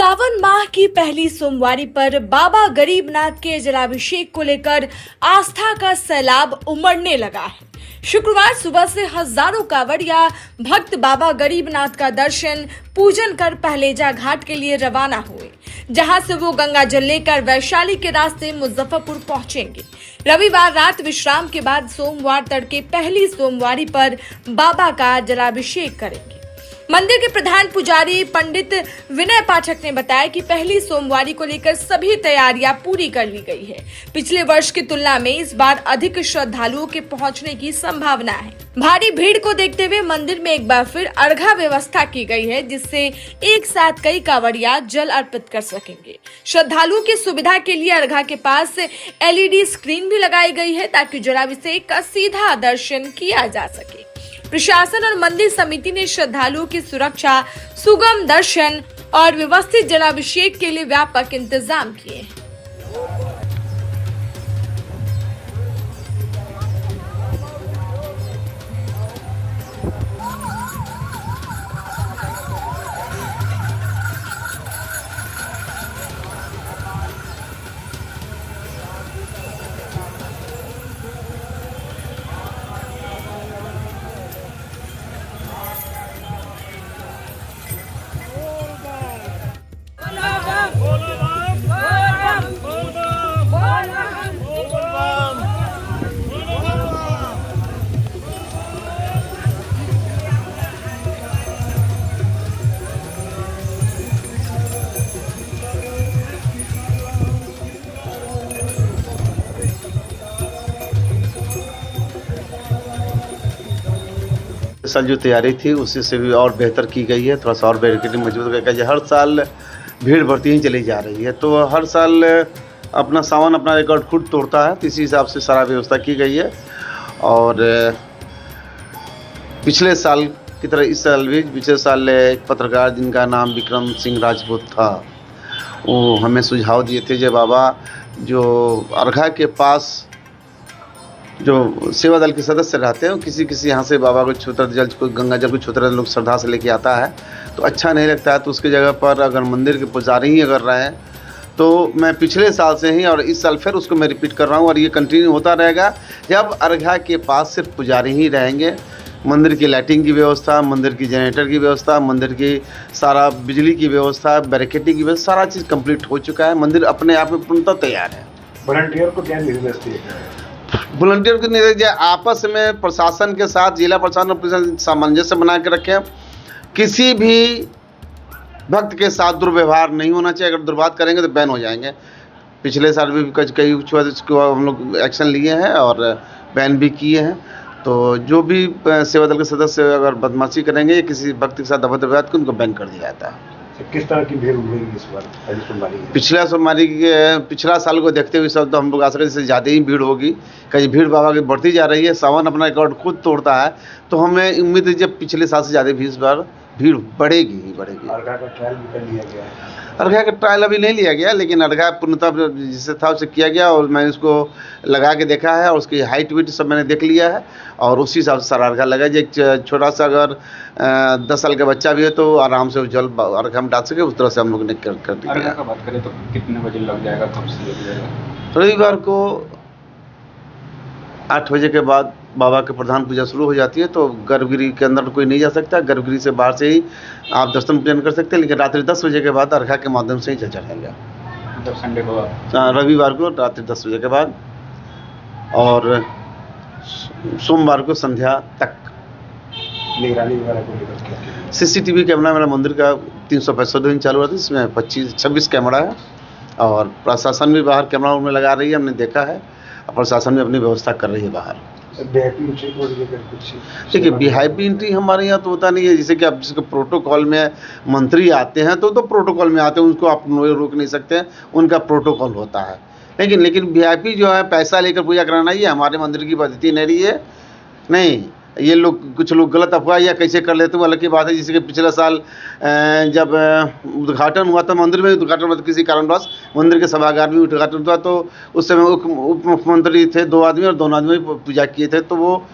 सावन माह की पहली सोमवारी पर बाबा गरीबनाथ के जलाभिषेक को लेकर आस्था का सैलाब उमड़ने लगा है। शुक्रवार सुबह से हजारों कांवड़िया भक्त बाबा गरीबनाथ का दर्शन पूजन कर पहलेजा घाट के लिए रवाना हुए, जहां से वो गंगा जल लेकर वैशाली के रास्ते मुजफ्फरपुर पहुंचेंगे। रविवार रात विश्राम के बाद सोमवार तड़के पहली सोमवारी पर बाबा का जलाभिषेक करेंगे। मंदिर के प्रधान पुजारी पंडित विनय पाठक ने बताया कि पहली सोमवारी को लेकर सभी तैयारियां पूरी कर ली गई है। पिछले वर्ष की तुलना में इस बार अधिक श्रद्धालुओं के पहुंचने की संभावना है। भारी भीड़ को देखते हुए मंदिर में एक बार फिर अर्घा व्यवस्था की गई है, जिससे एक साथ कई कांवड़िया जल अर्पित कर सकेंगे। श्रद्धालुओं की सुविधा के लिए अर्घा के पास LED स्क्रीन भी लगाई गई है, ताकि जलाभिषेक का सीधा दर्शन किया जा सके। प्रशासन और मंदिर समिति ने श्रद्धालुओं की सुरक्षा, सुगम दर्शन और व्यवस्थित जलाभिषेक के लिए व्यापक इंतजाम किए हैं। इस साल जो तैयारी थी उसी से भी और बेहतर की गई है, थोड़ा सा और बैरिकेडिंग मजबूत कर गई है। हर साल भीड़ बढ़ती ही चली जा रही है, तो हर साल अपना सावन अपना रिकॉर्ड खुद तोड़ता है, तो इसी हिसाब से सारा व्यवस्था की गई है। और पिछले साल की तरह इस साल भी, पिछले साल एक पत्रकार जिनका नाम विक्रम सिंह राजपूत था, वो हमें सुझाव दिए थे जो बाबा जो अर्घा के पास जो सेवा दल के सदस्य रहते हैं, किसी यहाँ से बाबा को छूतर जल को गंगा जल को छूतर लोग श्रद्धा से लेके आता है, तो अच्छा नहीं लगता है। तो उसकी जगह पर अगर मंदिर के पुजारी ही अगर रहे, तो मैं पिछले साल से ही और इस साल फिर उसको मैं रिपीट कर रहा हूँ और ये कंटिन्यू होता रहेगा। जब अर्घा के पास सिर्फ पुजारी ही रहेंगे, मंदिर की लाइटिंग की व्यवस्था, मंदिर की जनरेटर की व्यवस्था, मंदिर की सारा बिजली की व्यवस्था, बैरिकेडिंग की व्यवस्था, सारा चीज़ कंप्लीट हो चुका है। मंदिर अपने आप में पूर्णतः तैयार है। वॉलंटियर को क्या निर्देश दिए गए? वॉलंटियर को निर्देश दिया आपस में प्रशासन के साथ, जिला प्रशासन और प्रशासन सामंजस्य बना के रखें। किसी भी भक्त के साथ दुर्व्यवहार नहीं होना चाहिए, अगर दुर्व्यवहार करेंगे तो बैन हो जाएंगे। पिछले साल भी कई हम लोग एक्शन लिए हैं और बैन भी किए हैं। तो जो भी सेवा दल के सदस्य अगर बदमाशी करेंगे या किसी भक्त के साथ अभद्र व्यवहार को उनको बैन कर दिया जाता है। किस तरह की भीड़ उमड़ेगी इस बार पहली सोमवारी? पिछला साल को देखते हुए सब तो हम लोग आशा करते हैं ज़्यादा ही भीड़ होगी। कहीं भीड़ बाबा की बढ़ती जा रही है, सावन अपना रिकॉर्ड खुद तोड़ता है, तो हमें उम्मीद है जब पिछले साल से ज़्यादा भी इस बार भीड़ बढ़ेगी ही बढ़ेगी। अर्घा का ट्रायल भी कर लिया गया है? अर्घा का ट्रायल अभी नहीं लिया गया, लेकिन अर्घा पूर्णतः जिससे था उसे किया गया और मैंने उसको लगा के देखा है और उसकी हाइट वेट सब मैंने देख लिया है और उसी हिसाब से सारा अर्घा लगा। एक छोटा सा अगर 10 साल का बच्चा भी है तो आराम से जल अर्घा में डाल सके, उस तरह से हम लोग ने कर दिया। अर्घा का बात करें तो कितने बजे लग जाएगा, कब से लग जाएगा? रविवार को 8 बजे के बाद बाबा के प्रधान पूजा शुरू हो जाती है, तो गर्भगृह के अंदर कोई नहीं जा सकता, गर्भगृह से बाहर से ही आप दर्शन पूजन कर सकते हैं। लेकिन रात्रि 10 बजे के बाद अर्घा के माध्यम से ही जल चढ़ाएंगे, मतलब संडे को, रविवार को रात्रि 10 बजे के बाद और सोमवार को संध्या तक। निगरानी वगैरह को लेकर CCTV कैमरा मेरा मंदिर का 365 दिन चालू रहता है, इसमें 26 कैमरा है और प्रशासन भी बाहर कैमरा में लगा रही है, हमने देखा है। और प्रशासन भी अपनी व्यवस्था कर रही है बाहर। देखिए VIP एंट्री हमारे यहाँ तो होता नहीं है, जैसे कि आप जिसके प्रोटोकॉल में मंत्री आते हैं तो प्रोटोकॉल में आते हैं, उनको आप रोक नहीं सकते हैं, उनका प्रोटोकॉल होता है। लेकिन VIP जो है पैसा लेकर पूजा कराना, ये हमारे मंदिर की पद्धति नहीं रही है। नहीं, ये लोग कुछ लोग गलत अफवाह या कैसे कर लेते हैं, अलग की बात है। जैसे कि पिछले साल जब उद्घाटन हुआ था, मंदिर में उद्घाटन हुआ था, किसी कारणवश मंदिर के सभागार में उद्घाटन हुआ, तो उस समय उप मुख्यमंत्री थे 2 आदमी और दोनों आदमी पूजा किए थे, तो वो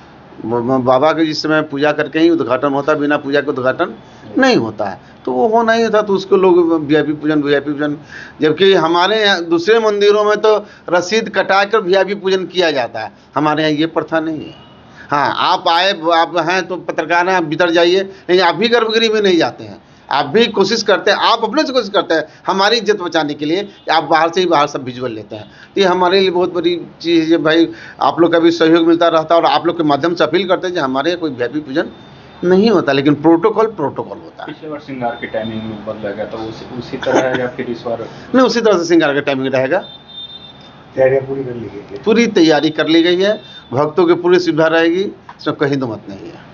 बाबा के जिस समय पूजा करके ही उद्घाटन होता, बिना पूजा के उद्घाटन नहीं होता है, तो वो होना ही था, तो उसको लोग वीआईपी पूजन, जबकि हमारे यहाँ दूसरे मंदिरों में तो रसीद कटा कर वीआईपी पूजन किया जाता है, हमारे यहाँ ये प्रथा नहीं है। हाँ, आप आए, आप हैं तो पत्रकार हैं, आप भीतर जाइए, लेकिन आप भी गर्भगृह में नहीं जाते हैं, आप भी कोशिश करते हैं, आप अपने से कोशिश करते हैं हमारी इज्जत बचाने के लिए, आप बाहर से ही बाहर सब विजुअल लेते हैं। तो ये हमारे लिए बहुत बड़ी चीज़ है भाई, आप लोग का भी सहयोग मिलता रहता है और आप लोग के माध्यम से अपील करते हैं कि हमारे यहाँ कोई वीआईपी पूजन नहीं होता, लेकिन प्रोटोकॉल होता है। पिछले बार श्रृंगार की टाइमिंग में बदला गया, तो उसी तरह है या फिर इस बार? नहीं, उसी तरह से श्रृंगार का टाइमिंग रहेगा। तैयारियां पूरी कर ली गई है। पूरी तैयारी कर ली गई है, भक्तों की पूरी सुविधा रहेगी, इसमें कहीं दो मत नहीं है।